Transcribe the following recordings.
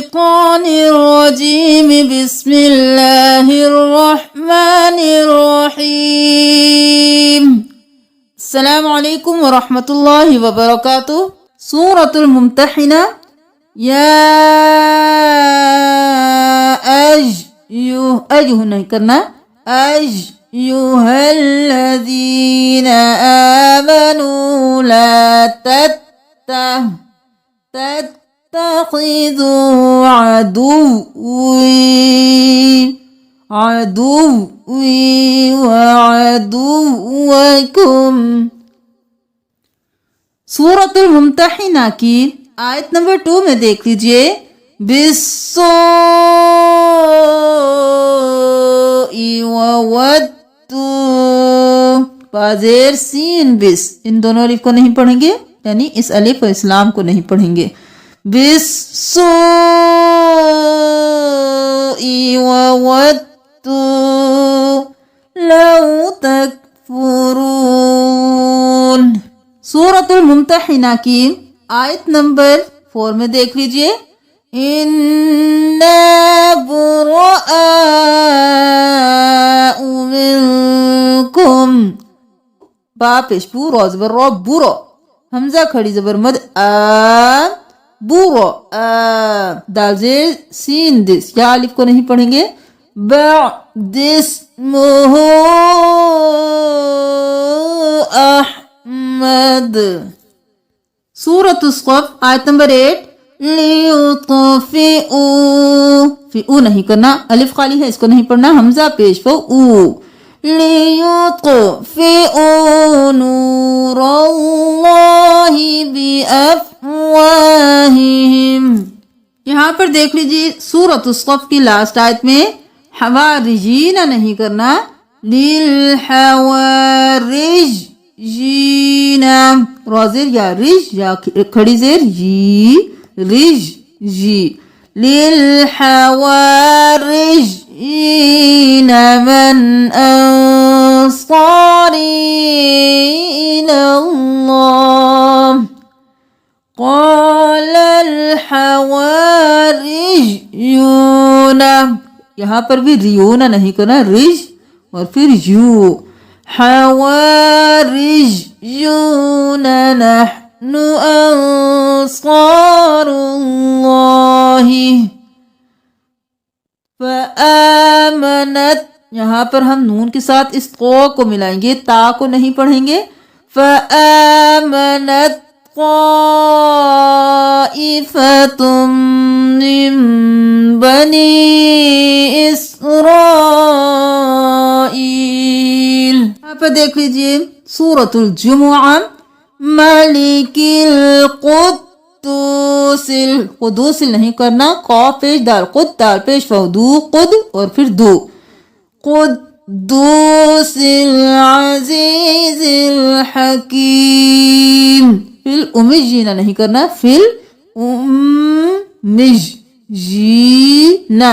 मिनश्शैतानिर रजीम बिस्मिल्लाहिर रहमानिर रहीम। अस्सलामु अलैकुम व रहमतुल्लाहि व बरकातुहू। सूरतुल मुम्तहिना। या अय्युह नहीं करना, अय्युहल्लज़ीना आमनू ला तत्तखिज़ू अदुव्वी व अदुव्वकुम। सूरतुल मुम्तहिना की आयत नंबर 2 में देख लीजिए। बिस्सोई ववद्दू, बाजेर सीन बिस, इन दोनों अलिफ को नहीं पढ़ेंगे, यानी इस अलिफ और इस्लाम को नहीं पढ़ेंगे। बिस्सोई ववद्दू लौ तकफुरून। सूरतुल मुम्तहिना की आयत नंबर 4 में देख लीजिए। इन्ना बुराअउ मिनकुम, बा पेश बू रो ज़बर रो बुरो, हमजा खड़ी ज़बर मद आ बुरो आ, दाल जेर सीन दिस, या अलिफ को नहीं पढ़ेंगे। बअदिस्मुहु अहमद। सूरतुस क़फ आयत नंबर 8। लियुत्फ़िउ, फिउ नहीं करना, अलिफ खाली है, इसको नहीं पढ़ना, हमजा पेश फ़ ऊ। लियुत्फ़िउ नूरल्लाहि बिअफ़वाहिहिम। यहाँ पर देख लीजिए सूरतुस क़फ की लास्ट आयत में हवारिजीना नहीं करना, लिल हवारिज जीना, रोज़ेर या रिज, या खड़ी जेर जी, रिज जी। लिल हवारिजीना मन अंसारी इलल्लाह क़ालल हवारियूना, यहाँ पर भी रियूना नहीं करना, रिज और फिर यू। हवारियूना नहनु अंसारुल्लाहि फ़आमनत, यहाँ पर हम नून के साथ इस को मिलाएंगे, ता को नहीं पढ़ेंगे। फ़आमनत ताइफ़तुम मिन बनी इस्राईल। यहाँ पर देख लीजिए सूरतुल जुमुआ। मलिकिल कुद्दूसिल, कुद्दूसिल नहीं करना, कॉफ पेश दाल कुद, दाल पेश फौदू कुद और फिर दू। कुद्दूसिल अज़ीज़िल हकीम। फिल उमिजीना नहीं करना, फिल उम्मिज जीना,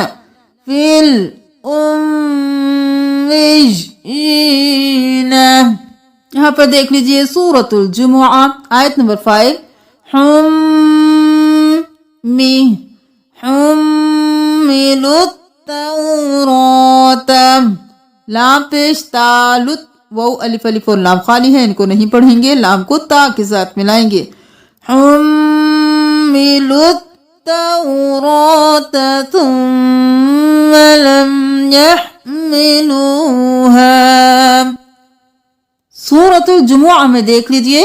फिल उम्मिजीना। यहाँ पर देख लीजिए सूरतुल जुमुआ आयत नंबर 5। हुम्मिलुत तौरात, लाम पेश तालुत, वो अलिफ अलिफ और लाम खाली है, इनको नहीं पढ़ेंगे, लाम को ता के साथ मिलाएंगे। हुम्मिलुत तौरात थुम्मा लम यहमिलूहा। सूरतुल जुमुआ में देख लीजिए।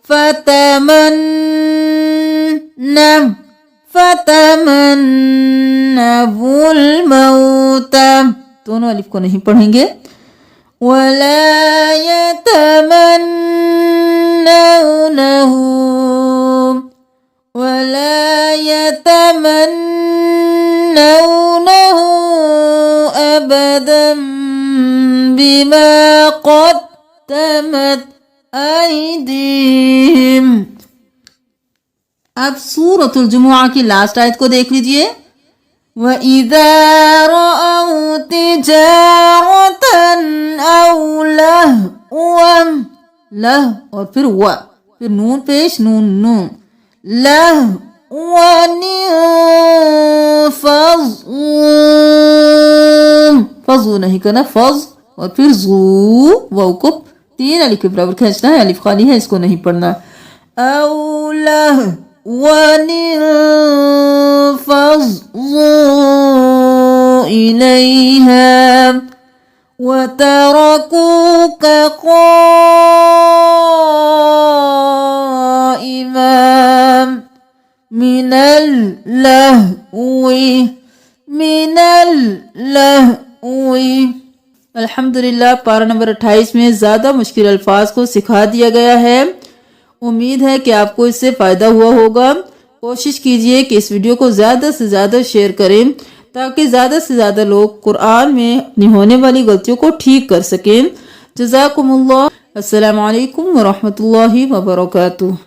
फतमन्नवुल मौत, दोनों अलिफ को नहीं पढ़ेंगे। वला यतमन्नौनहु अबदन बिमा क़द्दमत ऐदीहिम। अब सूरतुल जुमुआ की लास्ट आयत को देख लीजिए। वइज़ा रअऊ तिजारतन औ लहवन, लह और फिर व, फिर नून पेश नून नून, लहवन फजू नहीं करना, फज और फिर जू, वाव को 3 अलिफ के बराबर खींचना है, अलिफ खाली है, इसको नहीं पढ़ना। औला वनिफज़ू इलैहा वतरकूक क़ाइमन मिनल लहवी। अल्हम्दुलिल्लाह, पारा नंबर 28 में ज़्यादा मुश्किल अल्फाज को सिखा दिया गया है। उम्मीद है कि आपको इससे फ़ायदा हुआ होगा। कोशिश कीजिए कि इस वीडियो को ज़्यादा से ज़्यादा शेयर करें ताकि ज़्यादा से ज़्यादा लोग कुरान में अपनी होने वाली गलतियों को ठीक कर सकें। जज़ाकुमुल्लाह। अस्सलामु अलैकुम व रहमतुल्लाहि व बरकातुहू।